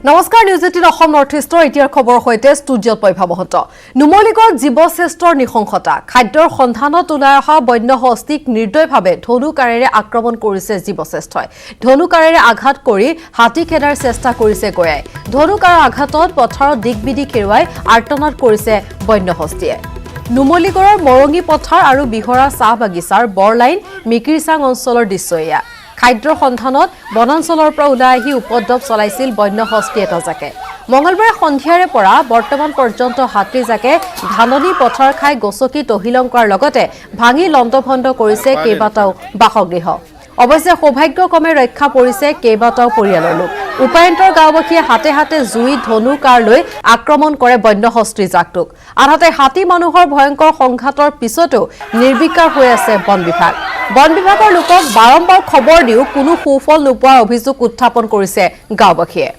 নমস্কাৰ news 18 Assam north ইষ্টৰ এতিয়াৰ খবৰ হৈতে ষ্টুডিঅ'ত পইভা মহন্ত নুমলীগড় জীৱশ্ৰেষ্ঠৰ নিশংসতা খাদ্যৰ সন্ধানত ওলাই অহা বন্য হস্তিক নিৰ্দয়ভাৱে ধনুকাৰেৰে আক্ৰমণ কৰিছে জীৱশ্ৰেষ্ঠই ধনুকাৰেৰে আঘাত কৰি হাতী খেদাৰ চেষ্টা কৰিছে গয়াই ধনুকাৰৰ আঘাতত পথাৰত দিগবিদি খেৰুৱাই আৰ্তনাদ কৰিছে বন্য হস্তিয়ে নুমলীগড়ৰ মৰঙী পথাৰ আৰু বিহৰা চাহ বাগিচাৰ বৰলাইন মিকিৰচাং অঞ্চলৰ দৃশ্য এয়া খাদ্যৰ সন্ধানত বনাঞ্চলৰ পৰা ওলাই আহি উপদ্ৰৱ চলাইছিল বন্য হস্তি এটা জাকে মঙলবাৰে সন্ধিয়াৰে পৰা বৰ্তমান পৰ্যন্ত হাতী জাকে ধাননি পথাৰ খাই গছকি তহিলংকাৰ লগতে ভাঙি লণ্ডভণ্ড কৰিছে কেইবাটাও বাসগৃহ অৱশ্যে সৌভাগ্যক্ৰমে ৰক্ষা পৰিছে কেইবাটাও পৰিয়ালৰ লোক উপায়ন্তৰ গাঁওবাসীয়ে হাতে হাতে জুই ধনুকাৰ লৈ আক্ৰমণ কৰে বন্য হস্তি জাকটোক আনহাতে হাতী মানুহৰ ভয়ংকৰ সংঘাতৰ পিছতো নিৰ্বিকাৰ হৈ আছে বন বিভাগৰ লোকক বাৰম্বাৰ খবৰ দিও কোনো সুফল নোপোৱাৰ অভিযোগ উত্থাপন কৰিছে গাঁওবাসীয়ে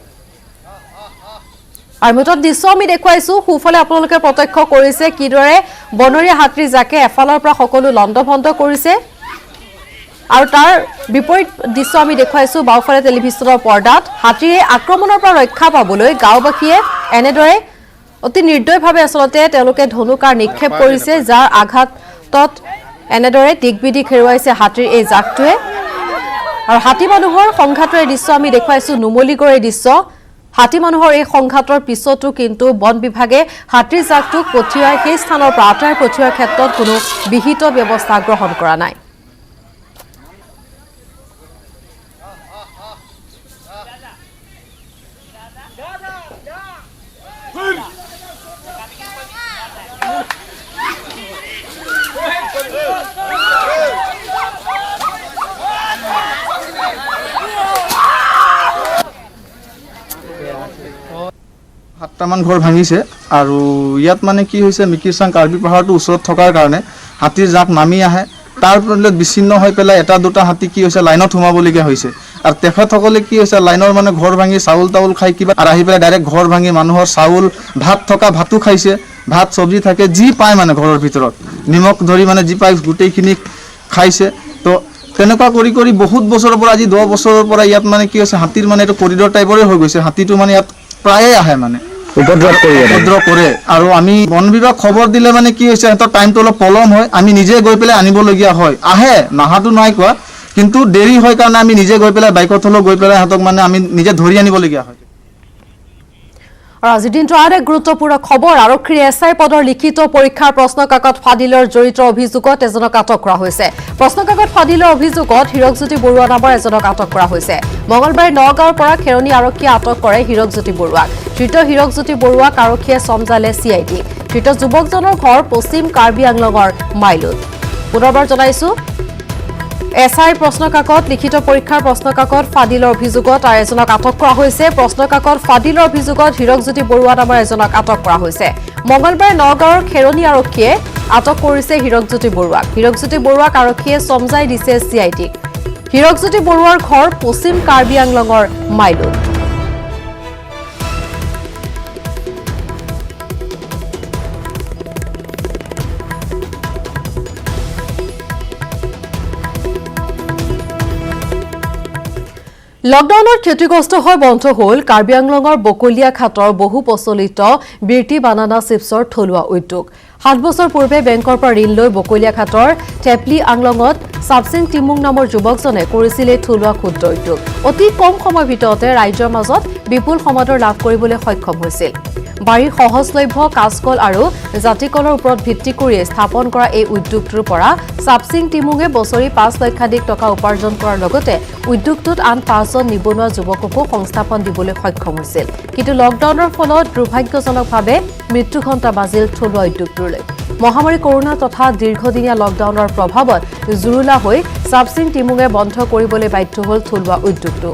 আৰু মতত দৃশ্য আমি দেখুৱাইছো সুফলে আপোনালোকে প্ৰত্যক্ষ কৰিছে কিদৰে বনৰীয়া হাতীৰ জাকে এফালৰ পৰা সকলো লণ্ডভণ্ড কৰিছে আৰু তাৰ বিপৰীত দৃশ্য আমি দেখুৱাইছো বাওফালে টেলিভিছনৰ পৰ্দাত হাতীৰ আক্ৰমণৰ পৰা ৰক্ষা পাবলৈ গাঁওবাসীয়ে এনেদৰে অতি নিৰ্দয়ভাৱে আসলতে তেওঁলোকে ধনুকাৰ নিক্ষেপ কৰিছে যাৰ আঘাতত এনেদৰে দিগবিদি খেৰুৱাইছে হাতীৰ এই জাকটোৱে আৰু হাতী মানুহৰ সংঘাতৰ দৃশ্য আমি দেখুৱাইছো নুমলীগড়ৰ দৃশ্য হাতী মানুহৰ এই সংঘাতৰ পিছতো কিন্তু বন বিভাগে হাতীৰ জাকটোক পঠিওৱাৰ সেই স্থানৰ পৰা আঁতৰাই পঠিওৱাৰ ক্ষেত্ৰত কোনো বিহিত ব্যৱস্থা গ্ৰহণ কৰা নাই সাতটামান ঘৰ ভাঙিছে আৰু ইয়াত মানে কি হৈছে মিকিৰচাং কাৰ্বি পাহাৰটো ওচৰত থকাৰ কাৰণে হাতীৰ জাক নামি আহে তাৰ ফলত বিচ্ছিন্ন হৈ পেলাই এটা দুটা হাতী কি হৈছে লাইনত সোমাবলগীয়া হৈছে আৰু তেখেতসকলে কি হৈছে লাইনৰ মানে ঘৰ ভাঙি চাউল তাউল খাই কিবা আৰু আহি পেলাই ডাইৰেক্ট ঘৰ ভাঙি মানুহৰ চাউল ভাত থকা ভাতো খাইছে ভাত চব্জি থাকে যি পায় মানে ঘৰৰ ভিতৰত নিমখ ধৰি মানে যি পায় গোটেইখিনি খাইছে তো তেনেকুৱা কৰি কৰি বহুত বছৰৰ পৰা আজি 10 বছৰৰ পৰা ইয়াত মানে কি হৈছে হাতীৰ মানে এইটো কৰিডৰ টাইপৰে হৈ গৈছে হাতীটো মানে ইয়াত প্ৰায়ে আহে মানে উপদ্ৰৱ কৰে আৰু আমি বন বিভাগ খবৰ দিলে মানে কি হৈছে এটা টাইমটো অলপ পলম হয় আমি নিজে গৈ পেলাই আনিবলগীয়া হয় আহে নাহাটো নাই কোৱা কিন্তু দেৰি হয় কাৰণে আমি নিজে গৈ পেলাই বাইকত হলো গৈ পেলাই হাতক মানে আমি নিজে ধৰি আনিবলগীয়া হয় আৰু আজিৰ দিনটো আৰু এক গুৰুত্বপূৰ্ণ খবৰ আৰক্ষীৰ এছআই পদৰ লিখিত পৰীক্ষাৰ প্ৰশ্নকাকত ফাদিলৰ জড়িত অভিযোগত এজনক আটক কৰা হৈছে প্ৰশ্নকাকত ফাদিলৰ অভিযোগত হিৰকজ্যোতি বৰুৱা নামৰ এজনক আটক কৰা হৈছে মঙলবাৰে নগাঁৱৰ পৰা খেৰণী আৰক্ষীয়ে আটক কৰে হিৰকজ্যোতি বৰুৱাক ধৃত হিৰকজ্যোতি বৰুৱাক আৰক্ষীয়ে চমজালে চিআইডি ধৃত যুৱকজনৰ ঘৰ পশ্চিম কাৰ্বি আংলঙৰ মাইলুত পুনৰবাৰ জনাইছো এছআই প্ৰশ্নকাকত লিখিত পৰীক্ষাৰ প্ৰশ্নকাকত ফাদিলৰ অভিযোগত আৰু এজনক আটক কৰা হৈছে প্ৰশ্নকাকত ফাদিলৰ অভিযোগত হিৰকজ্যোতি বৰুৱা নামৰ এজনক আটক কৰা হৈছে মঙলবাৰে নগাঁৱৰ খেৰণী আৰক্ষীয়ে আটক কৰিছে হিৰকজ্যোতি বৰুৱাক আৰক্ষীয়ে চমজাই দিছে চিআইডিক হিৰকজ্যোতি বৰুৱাৰ ঘৰ পশ্চিম কাৰ্বি আংলঙৰ মাইলুত লকডাউনৰ ক্ষতিগ্ৰস্ত হৈ বন্ধ হ'ল কাৰ্বি আংলঙৰ বকলীয়া ঘাটৰ বহু প্ৰচলিত বিৰটি বানানা চিপছৰ থলুৱা উদ্যোগ 7 বছৰ পূৰ্বে বেংকৰ পৰা ঋণ লৈ বকলীয়া ঘাটৰ টেপলি আংলঙত সাবসিং টিমুং নামৰ যুৱকজনে কৰিছিল এই থলুৱা ক্ষুদ্ৰ উদ্যোগ অতি কম সময়ৰ ভিতৰতে ৰাজ্যৰ মাজত বিপুল সমাদৰ লাভ কৰিবলৈ সক্ষম হৈছিল বাৰীৰ সহজলভ্য কাঁচকল আৰু জাতিকলৰ ওপৰত ভিত্তি কৰি স্থাপন কৰা এই উদ্যোগটোৰ পৰা সাবসিং টিমুঙে বছৰি 5 লক্ষাধিক টকা উপাৰ্জন কৰাৰ লগতে উদ্যোগটোত আন 5 জন নিবনুৱা যুৱককো সংস্থাপন দিবলৈ সক্ষম হৈছিল কিন্তু লকডাউনৰ ফলত দুৰ্ভাগ্যজনকভাৱে মৃত্যুঘণ্টা বাজিল থলুৱা উদ্যোগটোলৈ মহামাৰী কৰোনা তথা দীৰ্ঘদিনীয়া লকডাউনৰ প্ৰভাৱত জুৰুলা হৈ সাবসিং টিমুঙে বন্ধ কৰিবলৈ বাধ্য হ'ল থলুৱা উদ্যোগটো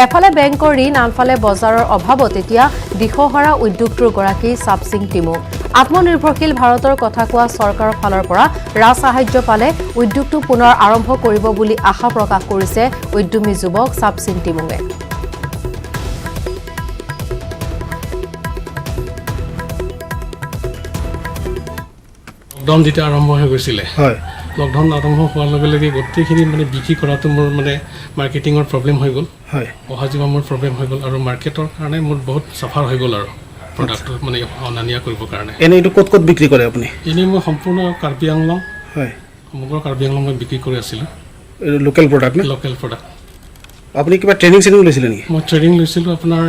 এফালে বেংকৰ ঋণ আনফালে বজাৰৰ অভাৱত এতিয়া দিশহাৰা উদ্যোগটোৰ গৰাকী সাবসিং টিমুং আত্মনিৰ্ভৰশীল ভাৰতৰ কথা কোৱা চৰকাৰৰ ফালৰ পৰা ৰাজ সাহায্য পালে উদ্যোগটো পুনৰ আৰম্ভ কৰিব বুলি আশা প্ৰকাশ কৰিছে উদ্যমী যুৱক সাবসিং টিমুঙে লকডাউন যেতিয়া আৰম্ভ হৈ গৈছিলে লকডাউন আৰম্ভ হোৱাৰ লগে লগে গোটেইখিনি মানে বিক্ৰী কৰাটো মোৰ মানে মাৰ্কেটিঙৰ প্ৰব্লেম হৈ গ'ল হয় অহা যোৱা মোৰ প্ৰব্লেম হৈ গ'ল আৰু মাৰ্কেটৰ কাৰণে মোৰ বহুত চাফাৰ হৈ গ'ল আৰু প্ৰডাক্টটো মানে অনা নিয়া কৰিবৰ কাৰণে এনে এইটো ক'ত ক'ত বিক্ৰী কৰে আপুনি এনেই মই সম্পূৰ্ণ কাৰ্বি আংলং হয় সমগ্ৰ কাৰ্বি আংলং মই বিক্ৰী কৰি আছিলোঁ লোকেল প্ৰডাক্ট নে লোকেল প্ৰডাক্ট আপুনি কিবা ট্ৰেইনিং লৈছিলে নেকি মই ট্ৰেইনিং লৈছিলোঁ আপোনাৰ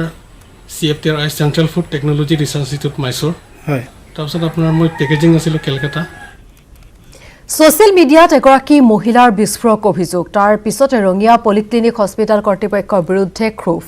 CFTRI central food technology research institute Mysuru হয় তাৰপিছত আপোনাৰ মই পেকেজিং আছিলোঁ কেলকাতা ছ'চিয়েল মিডিয়াত এগৰাকী মহিলাৰ বিস্ফোৰক অভিযোগ তাৰ পিছতে ৰঙিয়া পলিক্লিনিক হস্পিটেল কৰ্তৃপক্ষৰ বিৰুদ্ধে ক্ষোভ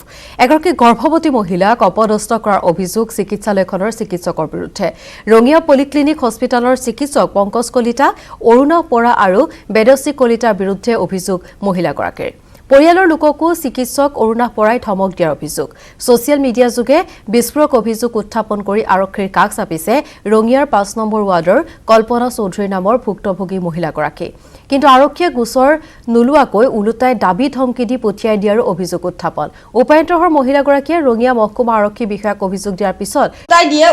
এগৰাকী গৰ্ভৱতী মহিলাক অপদস্থ কৰাৰ অভিযোগ চিকিৎসালয়খনৰ চিকিৎসকৰ বিৰুদ্ধে ৰঙিয়া পলিক্লিনিক হস্পিটেলৰ চিকিৎসক পংকজ কলিতা অৰুণা পৰা আৰু বেদশ্ৰী কলিতাৰ বিৰুদ্ধে অভিযোগ মহিলাগৰাকীৰ পৰিয়ালৰ লোককো চিকিৎসক অৰুণা পৰাই ধমক দিয়াৰ অভিযোগ ছ'চিয়েল মিডিয়া যোগে বিস্ফোৰক অভিযোগ উত্থাপন কৰি আৰক্ষীৰ কাষ চাপিছে ৰঙিয়াৰ ৫ নম্বৰ ৱাৰ্ডৰ কল্পনা চৌধুৰী নামৰ ভুক্তভোগী মহিলাগৰাকী কিন্তু আৰক্ষীয়ে গোচৰ নোলোৱাকৈ ওলোটাই দাবী ধমকি দি পঠিয়াই দিয়াৰ অভিযোগ উত্থাপন উপায়ুক্তৰ মহিলাগৰাকীয়ে ৰঙিয়া মহকুমা আৰক্ষী বিষয়াক অভিযোগ দিয়াৰ পিছত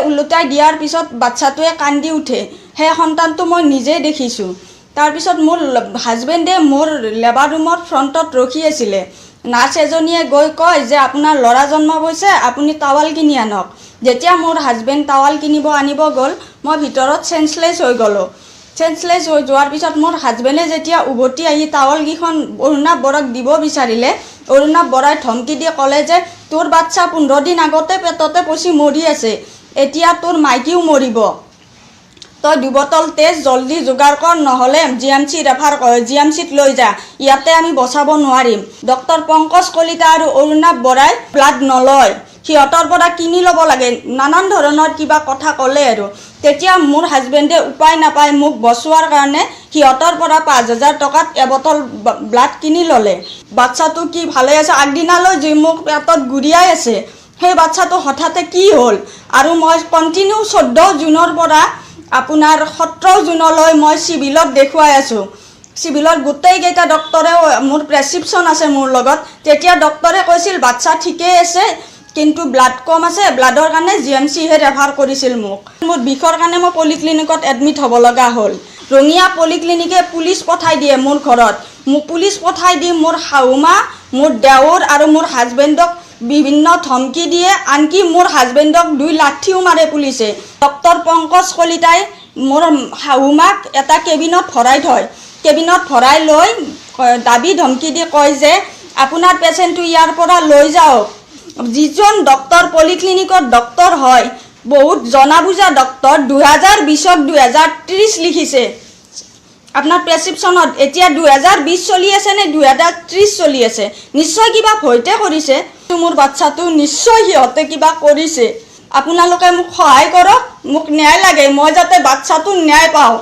ওলোটাই দিয়াৰ পিছত বাচ্চাটোৱে কান্দি উঠে সেই সন্তানটো মই নিজে দেখিছোঁ তাৰপিছত মোৰ হাজবেণ্ডে মোৰ লেবাৰ ৰুমৰ ফ্ৰণ্টত ৰখি আছিলে নাৰ্ছ এজনীয়ে গৈ কয় যে আপোনাৰ ল'ৰা জন্ম হৈছে আপুনি টাৱাল কিনি আনক যেতিয়া মোৰ হাজবেণ্ড টাৱাল কিনিব আনিব গ'ল মই ভিতৰত চেঞ্চলেছ হৈ গ'লোঁ চেঞ্চলেছ হৈ যোৱাৰ পিছত মোৰ হাজবেণ্ডে যেতিয়া উভতি আহি টাৱালকেইখন অৰুণা বৰাক দিব বিচাৰিলে অৰুণা বৰাই ধমকি দি ক'লে যে তোৰ বাচ্চা 15 দিন আগতে পেটতে পচি মৰি আছে এতিয়া তোৰ মাইকীও মৰিব তই 2 বটল তেজ জলদি যোগাৰ কৰ নহ'লে GMC ৰেফাৰ GMCত লৈ যা ইয়াতে আমি বচাব নোৱাৰিম ডক্টৰ পংকজ কলিতা আৰু অৰুণা বৰাই ব্লাড নলয় সিহঁতৰ পৰা কিনি ল'ব লাগে নানান ধৰণৰ কিবা কথা ক'লে আৰু তেতিয়া মোৰ হাজবেণ্ডে উপায় নাপায় মোক বচোৱাৰ কাৰণে সিহঁতৰ পৰা 5,000 টকাত এবটল ব্লাড কিনি ল'লে বাচ্চাটো কি ভালে আছে আগদিনালৈ যি মোক পেটত গুৰিয়াই আছে সেই বাচ্চাটো হঠাতে কি হ'ল আৰু মই কণ্টিনিউ 14 জুনৰ পৰা আপোনাৰ 17 জুনলৈ মই চিভিলত দেখুৱাই আছোঁ চিভিলত গোটেইকেইটা ডক্টৰে মোৰ প্ৰেছক্ৰিপশ্যন আছে মোৰ লগত তেতিয়া ডক্টৰে কৈছিল বাচ্চা ঠিকেই আছে কিন্তু ব্লাড কম আছে ব্লাডৰ কাৰণে GMCহে ৰেফাৰ কৰিছিল মোক মোৰ বিষৰ কাৰণে মই পলিক্লিনিকত এডমিট হ'ব লগা হ'ল ৰঙিয়া পলিক্লিনিকে পুলিচ পঠাই দিয়ে মোৰ ঘৰত মোক পুলিচ পঠাই দি মোৰ শাহুমা মোৰ দেওৰ আৰু মোৰ হাজবেণ্ডক বিভিন্ন ধমকি দিয়ে আনকি মোৰ হাজবেণ্ডক 2 লাঠিও মাৰে পুলিচে ডক্টৰ পংকজ কলিতাই মোৰ শাহুমাক এটা কেবিনত ভৰাই থয় কেবিনত ভৰাই লৈ দাবী ধমকি দি কয় যে আপোনাৰ পেচেণ্টটো ইয়াৰ পৰা লৈ যাওক যিজন ডক্টৰ পলিক্লিনিকত ডক্টৰ হয় বহুত জনা বুজা ডক্টৰ 2020ত 2030 লিখিছে আপনার প্রেসক্রিপশনত এতিয়া 2020 চলি আছে নে 2030 চলি আছে নিশ্চয় কিবা ভয়তে কৰিছে মোৰ বাচ্চাটো নিশ্চয় হিহঁতে কিবা কৰিছে আপোনালোকে মোক সহায় কৰক মোক ন্যায় লাগে মই যাতে বাচ্চাটো ন্যায় পাওঁ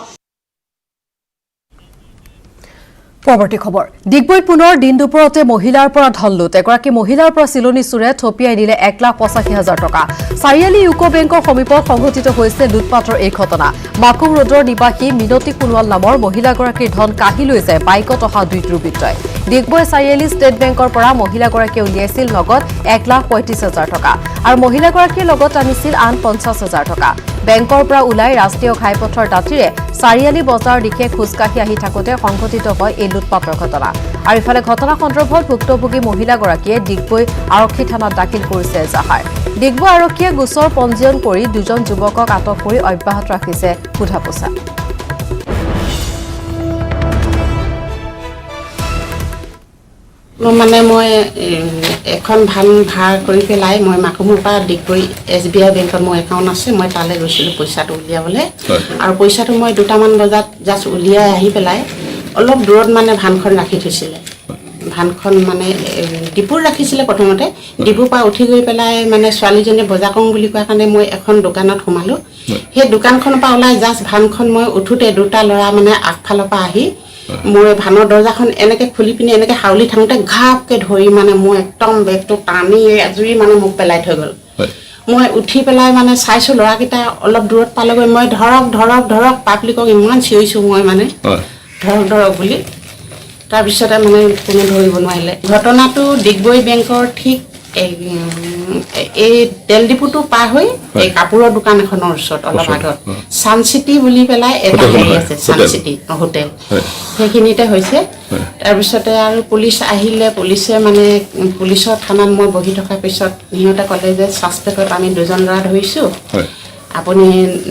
পৰৱৰ্তী খবৰ ডিগবৈত পুনৰ দিন দুপৰতে মহিলাৰ পৰা ধল্লুত এগৰাকী মহিলাৰ পৰা চিলনী চুৰে থপিয়াই দিলে 1,85,000 টকা চাৰিআলি ইউকো বেংকৰ সমীপত সংঘটিত হৈছে লুটপাটৰ এই ঘটনা মাকুম ৰোডৰ নিবাসী মিনতি কুনৱাল নামৰ মহিলাগৰাকীৰ ধন কাঢ়ি লৈ যায় বাইকত অহা 2 দুৰ্বৃত্তই ডিগবৈ চাৰিআলি ষ্টেট বেংকৰ পৰা মহিলাগৰাকীয়ে উলিয়াইছিল লগত 1,35,000 টকা আৰু মহিলাগৰাকীৰ লগত আনিছিল আন 50,000 টকা বেংকৰ পৰা ওলাই ৰাষ্ট্ৰীয় ঘাইপথৰ দাঁতিৰে চাৰিআলি বজাৰ দিশে খোজকাঢ়ি আহি থাকোতে সংঘটিত হয় এই লুটপাটৰ ঘটনা আৰু ইফালে ঘটনা সন্দৰ্ভত ভুক্তভোগী মহিলাগৰাকীয়ে ডিগবৈ আৰক্ষী থানাত দাখিল কৰিছে এজাহাৰ ডিগবৈ আৰক্ষীয়ে গোচৰ পঞ্জীয়ন কৰি 2জন যুৱকক আটক কৰি অব্যাহত ৰাখিছে সোধা পোছা মানে মই এখন ভান ভাড়া কৰি পেলাই মই মাকুমৰ পৰা ডিগবৈ SBI বেংকত মোৰ একাউণ্ট আছে মই তালৈ গৈছিলোঁ পইচাটো উলিয়াবলৈ আৰু পইচাটো মই 2টামান বজাত জাষ্ট উলিয়াই আহি পেলাই অলপ দূৰত মানে ভানখন ৰাখি থৈছিলে ভানখন মানে ডিপুত ৰাখিছিলে প্ৰথমতে ডিপুৰ পৰা উঠি গৈ পেলাই মানে ছোৱালীজনীয়ে বজাৰ কৰোঁ বুলি কোৱাৰ কাৰণে মই এখন দোকানত সোমালোঁ সেই দোকানখনৰ পৰা ওলাই জাষ্ট ভানখন মই উঠোতে 2টা ল'ৰা মানে আগফালৰ পৰা আহি মই ভানৰ দৰ্জাখন এনেকৈ খুলি পিনি এনেকৈ হাউলি থাকোঁতে ঘাপকৈ ধৰি মানে মই একদম বেগটো টানি আজৰি মানে মোক পেলাই থৈ গ'ল মই উঠি পেলাই মানে চাইছোঁ ল'ৰাকেইটা অলপ দূৰত পালেগৈ মই ধৰক পাব্লিকক ইমান চিঞৰিছোঁ মই মানে ধৰক বুলি তাৰপিছতে মানে কোনো ধৰিব নোৱাৰিলে ঘটনাটো ডিগবৈ বেংকৰ ঠিক এই তেল ডিপুটো পাৰ হৈ এই কাপোৰৰ দোকান এখনৰ ওচৰত অলপ আগত সান চিটি বুলি পেলাই এটা হেৰি আছে সান চিটি হোটেল সেইখিনিতে হৈছে তাৰপিছতে আৰু পুলিচ আহিলে পুলিচে মানে পুলিচৰ থানাত মই বহি থকাৰ পিছত সিহঁতে ক'লে যে সাসপেক্টত আমি দুজন ল'ৰা ধৰিছোঁ আপুনি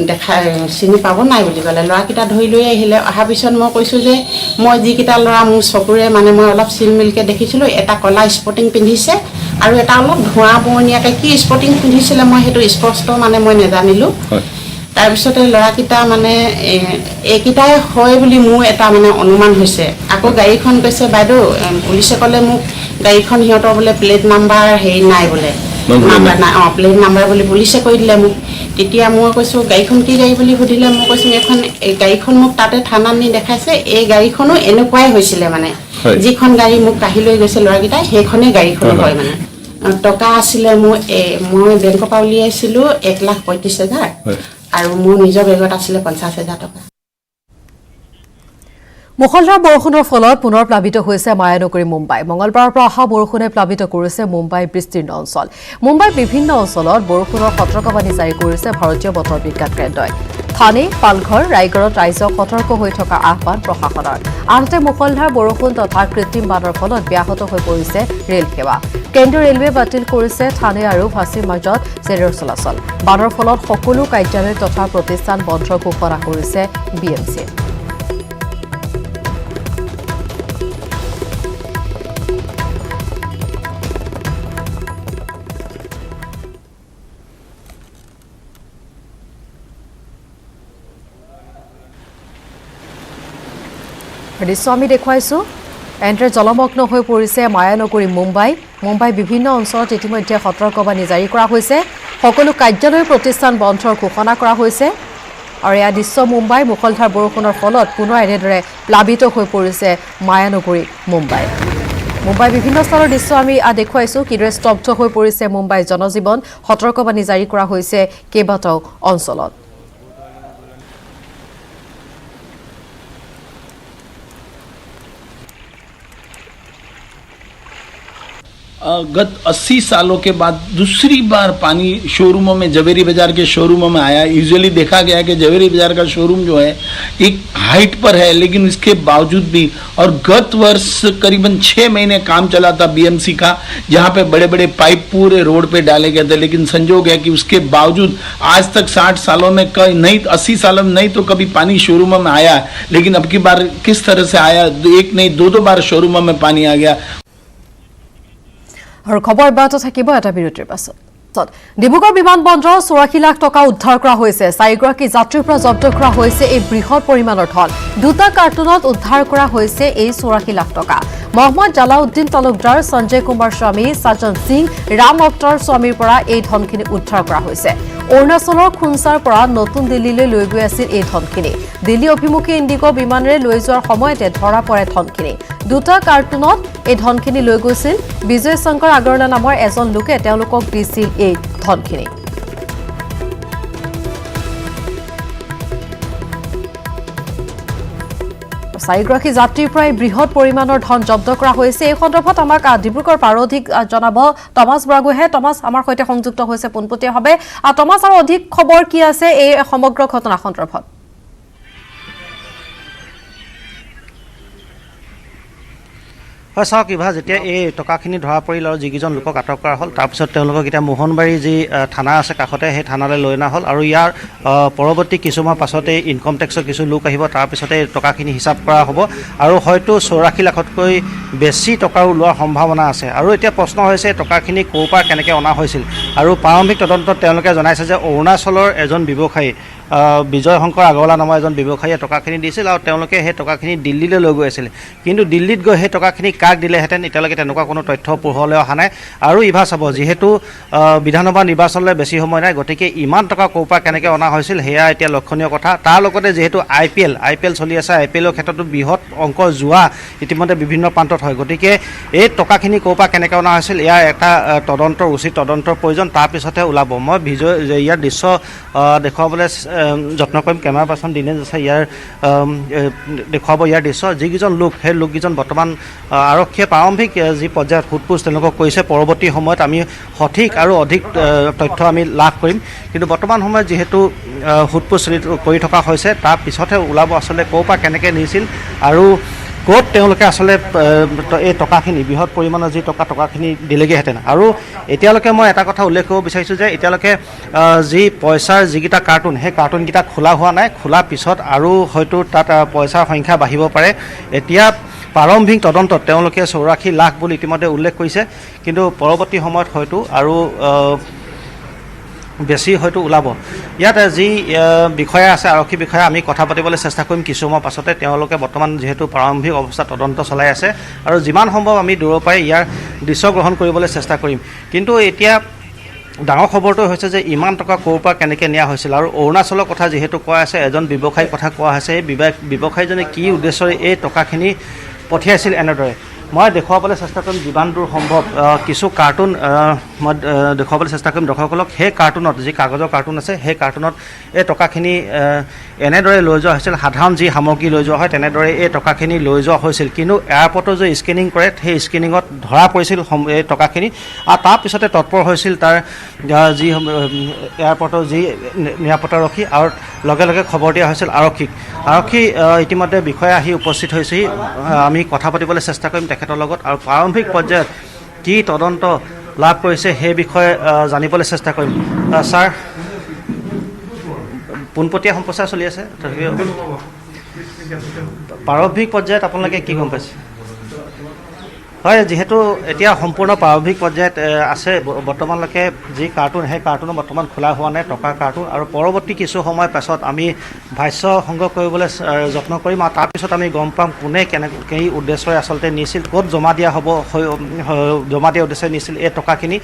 দেখা চিনি পাব নাই বুলি ক'লে ল'ৰাকেইটা ধৰি লৈ আহিলে অহাৰ পিছত মই কৈছোঁ যে মই যিকেইটা ল'ৰা মোৰ চকুৰে মানে মই অলপ চিলমিলকৈ দেখিছিলোঁ এটা ক'লা স্পৰ্টিং পিন্ধিছে আৰু এটা অলপ ধোঁৱা বৰণীয়াকৈ কি স্পৰ্টিং পিন্ধিছিলে মই সেইটো স্পষ্ট মানে মই নেজানিলোঁ তাৰপিছতে ল'ৰাকেইটা মানে এইকেইটাই হয় বুলি মোৰ এটা মানে অনুমান হৈছে আকৌ গাড়ীখন কৈছে বাইদেউ পুলিচে ক'লে মোক গাড়ীখন সিহঁতৰ বোলে প্লেট নাম্বাৰ হেৰি নাই বোলে প্লেট নাম্বাৰ বুলি পুলিচে কৈ দিলে মোক তেতিয়া মই কৈছোঁ গাড়ীখন কি গাড়ী বুলি সুধিলে মই কৈছোঁ এইখন এই গাড়ীখন মোক তাতে থানাত নি দেখাইছে এই গাড়ীখনো এনেকুৱাই হৈছিলে মানে যিখন গাড়ী মোক কাঢ়ি লৈ গৈছে ল'ৰাকেইটাই সেইখনেই গাড়ীখন হয় মানে টকা আছিলে মোৰ মই বেংকৰ পৰা উলিয়াইছিলোঁ 1,35,000 আৰু মোৰ নিজৰ বেগত আছিলে 50,000 টকা মুখলধাৰ বৰষুণৰ ফলত পুনৰ প্লাবিত হৈছে মায়ানগৰী মুম্বাই মঙলবাৰৰ পৰা অহা বৰষুণে প্লাবিত কৰিছে মুম্বাইৰ বিস্তীৰ্ণ অঞ্চল মুম্বাইৰ বিভিন্ন অঞ্চলত বৰষুণৰ সতৰ্কবাণী জাৰি কৰিছে ভাৰতীয় বতৰ বিজ্ঞান কেন্দ্ৰই থানে পালঘৰ ৰায়গড়ত ৰাইজক সতৰ্ক হৈ থকা আহ্বান প্ৰশাসনৰ আনহাতে মুখলধাৰ বৰষুণ তথা কৃত্ৰিম বানৰ ফলত ব্যাহত হৈ পৰিছে ৰেল সেৱা কেন্দ্ৰীয় ৰেলৱে বাতিল কৰিছে থানে আৰু ফাঁচীৰ মাজত জেৰেৰ চলাচল বানৰ ফলত সকলো কাৰ্যালয় তথা প্ৰতিষ্ঠান বন্ধ ঘোষণা কৰিছে BMC দৃশ্য আমি দেখুৱাইছোঁ এণ্টাৰ জলমগ্ন হৈ পৰিছে মায়ানগৰী মুম্বাই বিভিন্ন অঞ্চলত ইতিমধ্যে সতৰ্কবাণী জাৰি কৰা হৈছে সকলো কাৰ্যালয় প্ৰতিষ্ঠান বন্ধৰ ঘোষণা কৰা হৈছে আৰু এয়া দৃশ্য মুম্বাই মুখলধাৰ বৰষুণৰ ফলত পুনৰ এনেদৰে প্লাবিত হৈ পৰিছে মায়ানগৰী মুম্বাই বিভিন্ন স্থানৰ দৃশ্য আমি দেখুৱাইছোঁ কিদৰে স্তব্ধ হৈ পৰিছে মুম্বাই জনজীৱন সতৰ্কবাণী জাৰি কৰা হৈছে কেইবাটাও অঞ্চলত गत 80 सालों के बाद दूसरी बार पानी शोरूमों में जवेरी बाजार के शोरूमों में आया यूजुअली देखा गया कि जवेरी बाजार का शोरूम जो है एक हाइट पर है लेकिन इसके बावजूद भी और गत वर्ष करीबन 6 महीने काम चला था BMC का जहां पे बड़े बड़े पाइप पूरे रोड पे डाले गए थे लेकिन संजोग है कि उसके बावजूद आज तक 60 सालों में नहीं 80 सालों में नहीं तो कभी पानी शोरूमों में आया लेकिन अब की बार किस तरह से आया एक नहीं दो बार शोरूमों में पानी आ गया আৰু খবৰ অব্যাহত থাকিব এটা বিৰতিৰ পাছত ডিব্ৰুগড় বিমানবন্দৰৰ 84 লাখ টকা উদ্ধাৰ কৰা হৈছে 4গৰাকী যাত্ৰীৰ পৰা জব্দ কৰা হৈছে এই বৃহৎ পৰিমাণৰ ধন দুটা কাৰ্টুনত উদ্ধাৰ কৰা হৈছে এই 84 লাখ টকা মহম্মদ জালাউদ্দিন তালুকদাৰ সঞ্জয় কুমাৰ স্বামী সাজন সিং ৰাম অৱতাৰ স্বামীৰ পৰা এই ধনখিনি উদ্ধাৰ কৰা হৈছে অৰুণাচলৰ খুনচাৰ পৰা নতুন দিল্লীলৈ লৈ গৈ আছিল এই ধনখিনি দিল্লী অভিমুখী ইণ্ডিগো বিমানেৰে লৈ যোৱাৰ সময়তে ধৰা পৰে ধনখিনি দুটা কাৰ্টুনত এই ধনখিনি লৈ গৈছিল বিজয় শংকৰ আগৰৱালা নামৰ এজন লোকে তেওঁলোকক দিছিল এই ধনখিনি চাৰিগৰাকী যাত্ৰীৰ পৰা বৃহৎ পৰিমাণৰ ধন জব্দ কৰা হৈছে এই সন্দৰ্ভত আমাক ডিব্ৰুগড় পাৰ অধিক জনাব টমাছ বৰাগুহে টমাছ আমাৰ সৈতে সংযুক্ত হৈছে পোনপটীয়াভাৱে টমাছ আৰু অধিক খবৰ কি আছে এই সমগ্ৰ ঘটনা সন্দৰ্ভত হয় চাওক ইভা যেতিয়া এই টকাখিনি ধৰা পৰিল আৰু যিকেইজন লোকক আটক কৰা হ'ল তাৰপিছত তেওঁলোকক এতিয়া মোহনবাৰী যি থানা আছে কাষতে সেই থানালৈ লৈ অনা হ'ল আৰু ইয়াৰ পৰৱৰ্তী কিছুমাহ পাছতে ইনকম টেক্সৰ কিছু লোক আহিব তাৰপিছতে টকাখিনি হিচাপ কৰা হ'ব আৰু হয়তো 84 লাখতকৈ বেছি টকা ওলোৱাৰ সম্ভাৱনা আছে আৰু এতিয়া প্ৰশ্ন হৈছে টকাখিনি ক'ৰ পৰা কেনেকৈ অনা হৈছিল আৰু প্ৰাৰম্ভিক তদন্তত তেওঁলোকে জনাইছে যে অৰুণাচলৰ এজন ব্যৱসায়ী বিজয় শংকৰ আগৰৱালা নামৰ এজন ব্যৱসায়ীয়ে টকাখিনি দিছিল আৰু তেওঁলোকে সেই টকাখিনি দিল্লীলৈ লৈ গৈ আছিল কিন্তু দিল্লীত গৈ সেই টকাখিনি কাক দিলেহেঁতেন এতিয়ালৈকে তেনেকুৱা কোনো তথ্য পোহৰলৈ অহা নাই আৰু ইভা চাব যিহেতু বিধানসভা নিৰ্বাচনলৈ বেছি সময় নাই গতিকে ইমান টকা ক'ৰ পৰা কেনেকৈ অনা হৈছিল সেয়া এতিয়া লক্ষণীয় কথা তাৰ লগতে যিহেতু IPL চলি আছে IPLৰ ক্ষেত্ৰতো বৃহৎ অংক যোৱা ইতিমধ্যে বিভিন্ন প্ৰান্তত হয় গতিকে এই টকাখিনি ক'ৰ পৰা কেনেকৈ অনা হৈছিল ইয়াৰ এটা উচিত তদন্তৰ প্ৰয়োজন তাৰপিছতহে ওলাব মই ইয়াৰ দৃশ্য দেখুৱাবলৈ যত্ন কৰিম কেমেৰা পাৰ্চন দিনেশ আছে ইয়াৰ দেখুৱাব ইয়াৰ দৃশ্য যিকেইজন লোক সেই লোককেইজন বৰ্তমান আৰক্ষীয়ে প্ৰাৰম্ভিক যি পৰ্যায়ত সোধপোছ তেওঁলোকক কৰিছে পৰৱৰ্তী সময়ত আমি সঠিক আৰু অধিক তথ্য আমি লাভ কৰিম কিন্তু বৰ্তমান সময়ত যিহেতু সোধপোছ কৰি থকা হৈছে তাৰ পিছতহে ওলাব আচলতে ক'ৰ পৰা কেনেকৈ নিছিল আৰু ক'ত তেওঁলোকে আচলতে এই টকাখিনি বৃহৎ পৰিমাণৰ যি টকাখিনি দিলেগৈহেঁতেন আৰু এতিয়ালৈকে মই এটা কথা উল্লেখ কৰিব বিচাৰিছোঁ যে এতিয়ালৈকে যি পইচাৰ যিকেইটা কাৰ্টুন সেই কাৰ্টুনকেইটা খোলা হোৱা নাই খোলাৰ পিছত আৰু হয়তো তাত পইচাৰ সংখ্যা বাঢ়িব পাৰে এতিয়া প্ৰাৰম্ভিক তদন্তত তেওঁলোকে 84 লাখ বুলি ইতিমধ্যে উল্লেখ কৰিছে কিন্তু পৰৱৰ্তী সময়ত হয়তো আৰু বেছি হয়তো ওলাব ইয়াত যি বিষয়া আছে আৰক্ষী বিষয়া আমি কথা পাতিবলৈ চেষ্টা কৰিম কিছু সময় পাছতে তেওঁলোকে বৰ্তমান যিহেতু প্ৰাৰম্ভিক অৱস্থাত তদন্ত চলাই আছে আৰু যিমান সম্ভৱ আমি দূৰৰ পৰাই ইয়াৰ দৃশ্য গ্ৰহণ কৰিবলৈ চেষ্টা কৰিম কিন্তু এতিয়া ডাঙৰ খবৰটো হৈছে যে ইমান টকা ক'ৰ পৰা কেনেকৈ নিয়া হৈছিল আৰু অৰুণাচলৰ কথা যিহেতু কোৱা আছে এজন ব্যৱসায়ীৰ কথা কোৱা হৈছে এই ব্যৱসায়ীজনে কি উদ্দেশ্যৰে এই টকাখিনি পঠিয়াইছিল এনেদৰে মই দেখুৱাবলৈ চেষ্টা কৰিম যিমান দূৰ সম্ভৱ কিছু কাৰ্টুন মই দেখুৱাবলৈ চেষ্টা কৰিম দৰ্শকসকলক সেই কাৰ্টুনত যি কাগজৰ কাৰ্টুন আছে সেই কাৰ্টুনত এই টকাখিনি এনেদৰে লৈ যোৱা হৈছিল সাধাৰণ যি সামগ্ৰী লৈ যোৱা হয় তেনেদৰে এই টকাখিনি লৈ যোৱা হৈছিল কিন্তু এয়াৰপৰ্টৰ যে স্কেনিং কৰে সেই স্কেনিঙত ধৰা পৰিছিল এই টকাখিনি আৰু তাৰপিছতে তৎপৰ হৈছিল তাৰ যি এয়াৰপৰ্টৰ যি নিৰাপত্তাৰক্ষী আৰু লগে লগে খবৰ দিয়া হৈছিল আৰক্ষী ইতিমধ্যে বিষয়া আহি উপস্থিত হৈছেহি আমি কথা পাতিবলৈ চেষ্টা কৰিম তেখেতৰ লগত আৰু প্ৰাৰম্ভিক পৰ্যায়ত কি তদন্ত লাভ কৰিছে সেই বিষয়ে জানিবলৈ চেষ্টা কৰিম ছাৰ পোনপটীয়া সম্প্ৰচাৰ চলি আছে প্ৰাৰম্ভিক পৰ্যায়ত আপোনালোকে কি গম পাইছে হয় যিহেতু এতিয়া সম্পূৰ্ণ প্ৰাৰম্ভিক পৰ্যায়ত আছে বৰ্তমানলৈকে যি কাৰ্টুন সেই কাৰ্টুনো বৰ্তমান খোলা হোৱা নাই টকা কাৰ্টুন আৰু পৰৱৰ্তী কিছু সময় পাছত আমি ভাষ্য সংগ্ৰহ কৰিবলৈ যত্ন কৰিম আৰু তাৰপিছত আমি গম পাম কোনে কি উদ্দেশ্যৰে আচলতে নিছিল ক'ত জমা দিয়া হ'ব জমা দিয়া উদ্দেশ্যে নিছিল এই টকাখিনি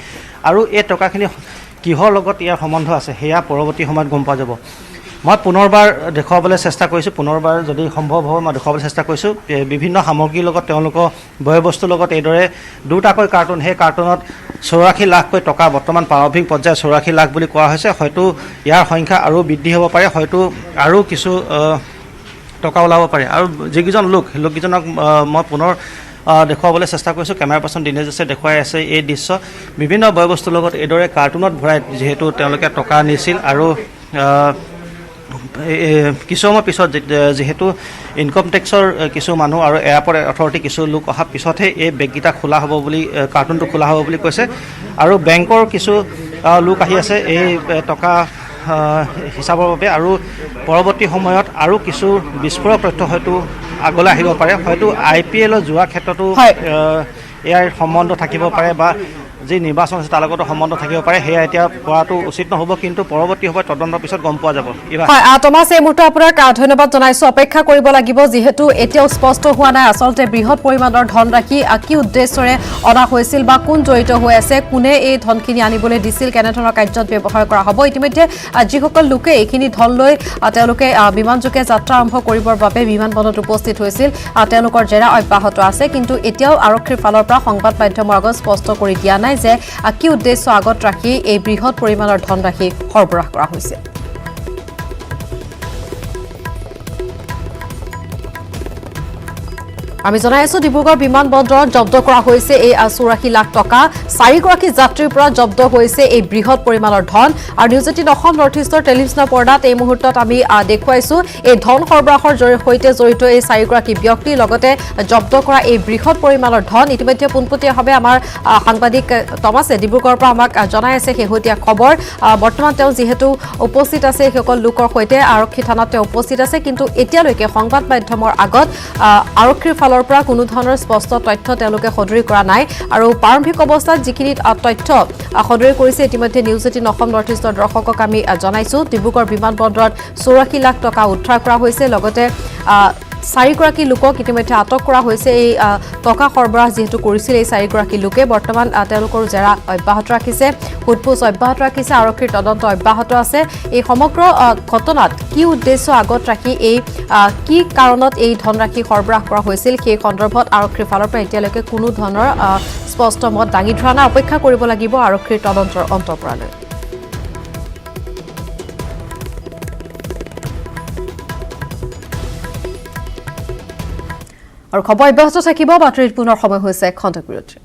আৰু এই টকাখিনি কিহৰ লগত ইয়াৰ সম্বন্ধ আছে সেয়া পৰৱৰ্তী সময়ত গম পোৱা যাব মই পুনৰবাৰ দেখুৱাবলৈ চেষ্টা কৰিছোঁ পুনৰবাৰ যদি সম্ভৱ হয় মই দেখুৱাবলৈ চেষ্টা কৰিছোঁ বিভিন্ন সামগ্ৰীৰ লগত তেওঁলোকৰ বয়বস্তুৰ লগত এইদৰে দুটাকৈ কাৰ্টুন সেই কাৰ্টুনত 84 লাখকৈ টকা বৰ্তমান প্ৰাৰম্ভিক পৰ্যায়ত 84 লাখ বুলি কোৱা হৈছে হয়তো ইয়াৰ সংখ্যা আৰু বৃদ্ধি হ'ব পাৰে হয়তো আৰু কিছু টকা ওলাব পাৰে আৰু যিকেইজন লোককেইজনক মই পুনৰ দেখুৱাবলৈ চেষ্টা কৰিছোঁ কেমেৰা পাৰ্চন দিনেশ আছে দেখুৱাই আছে এই দৃশ্য বিভিন্ন বয়বস্তুৰ লগত এইদৰে কাৰ্টুনত ভৰাই যিহেতু তেওঁলোকে টকা নিছিল আৰু কিছু সময় পিছত যিহেতু ইনকম টেক্সৰ কিছু মানুহ আৰু এয়াৰপৰ্ট অথৰিটি কিছু লোক অহাৰ পিছতহে এই বেগকেইটা খোলা হ'ব বুলি কাৰ্টুনটো খোলা হ'ব বুলি কৈছে আৰু বেংকৰ কিছু লোক আহি আছে এই টকা হিচাপৰ বাবে আৰু পৰৱৰ্তী সময়ত আৰু কিছু বিস্ফোৰক তথ্য হয়তো আগলৈ আহিব পাৰে হয়তো IPL যোৱাৰ ক্ষেত্ৰতো ইয়াৰ সম্বন্ধ থাকিব পাৰে বা যি নিৰ্বাচন আছে তাৰ লগতো সম্বন্ধ থাকিব পাৰে সেয়া এতিয়া কোৱাটো উচিত নহ'ব কিন্তু পৰৱৰ্তী সময়ত তদন্তৰ পিছত গম পোৱা যাব হয় টমাছ এই মুহূৰ্তে আপোনাক ধন্যবাদ জনাইছোঁ অপেক্ষা কৰিব লাগিব যিহেতু এতিয়াও স্পষ্ট হোৱা নাই আচলতে বৃহৎ পৰিমাণৰ ধনৰাশি কি উদ্দেশ্যৰে অনা হৈছিল বা কোন জড়িত হৈ আছে কোনে এই ধনখিনি আনিবলৈ দিছিল কেনেধৰণৰ কাৰ্যত ব্যৱহাৰ কৰা হ'ব ইতিমধ্যে যিসকল লোকে এইখিনি ধন লৈ তেওঁলোকে বিমানযোগে যাত্ৰা আৰম্ভ কৰিবৰ বাবে বিমানবন্দৰত উপস্থিত হৈছিল তেওঁলোকৰ জেৰা অব্যাহত আছে কিন্তু এতিয়াও আৰক্ষীৰ ফালৰ পৰা সংবাদ মাধ্যমৰ আগত স্পষ্ট কৰি দিয়া নাই যে কি উদ্দেশ্য আগত ৰাখি এই বৃহৎ পৰিমাণৰ ধনৰাশি সৰবৰাহ কৰা হৈছে আমি জনাই আছো ডিব্ৰুগড় বিমানবন্দৰত জব্দ কৰা হৈছে এই 84 লাখ টকা 4 গৰাকী যাত্ৰীৰ পৰা জব্দ হৈছে এই বৃহৎ পৰিমাণৰ ধন আৰু নিউজ 18 অসম নৰ্থ ইষ্টৰ টেলিভিছনৰ পৰ্দাত এই মুহূৰ্তত আমি দেখুৱাইছো এই ধন সৰবৰাহৰ সৈতে জড়িত এই 4 গৰাকী ব্যক্তি লগতে জব্দ কৰা এই বৃহৎ পৰিমাণৰ ধন ইতিমধ্যে পোনপটীয়াভাৱে আমাৰ সাংবাদিক টমাছে ডিব্ৰুগড়ৰ পৰা আমাক জনাই আছে শেহতীয়া খবৰ বৰ্তমান তেওঁ যিহেতু উপস্থিত আছে সেইসকল লোকৰ সৈতে আৰক্ষী থানাত তেওঁ উপস্থিত আছে কিন্তু এতিয়ালৈকে সংবাদ মাধ্যমৰ আগত আৰক্ষীৰ ফালৰ পৰা কোনো ধৰণৰ স্পষ্ট তথ্য তেওঁলোকে সদৰি কৰা নাই আৰু প্ৰাৰম্ভিক অৱস্থাত যিখিনি তথ্য সদৰি কৰিছে ইতিমধ্যে নিউজ 18 অসম নৰ্থ ইষ্টৰ দৰ্শকক আমি জনাইছো ডিব্ৰুগড় বিমানবন্দৰত 84 লাখ টকা উদ্ধাৰ কৰা হৈছে লগতে 4 গৰাকী লোকক ইতিমধ্যে আটক কৰা হৈছে এই টকা সৰবৰাহ যেহেতু কৰিছিল এই 4 গৰাকী লোকে বৰ্তমান তেওঁলোকৰ জেৰা অব্যাহত ৰাখিছে সোধপোছ অব্যাহত ৰাখিছে আৰক্ষীৰ তদন্ত অব্যাহত আছে এই সমগ্ৰ ঘটনাত কি উদ্দেশ্য আগত ৰাখি এই কি কাৰণত এই ধনৰাশি সৰবৰাহ কৰা হৈছিল সেই সন্দৰ্ভত আৰক্ষীৰ ফালৰ পৰা এতিয়ালৈকে কোনো ধৰণৰ স্পষ্ট মত দাঙি ধৰা নাই অপেক্ষা কৰিব লাগিব আৰক্ষীৰ তদন্তৰ অন্ত পৰালৈ আৰু খবৰ অব্যাহত থাকিব বাতৰিৰ পুনৰ সময় হৈছে খণ্ড বিৰতি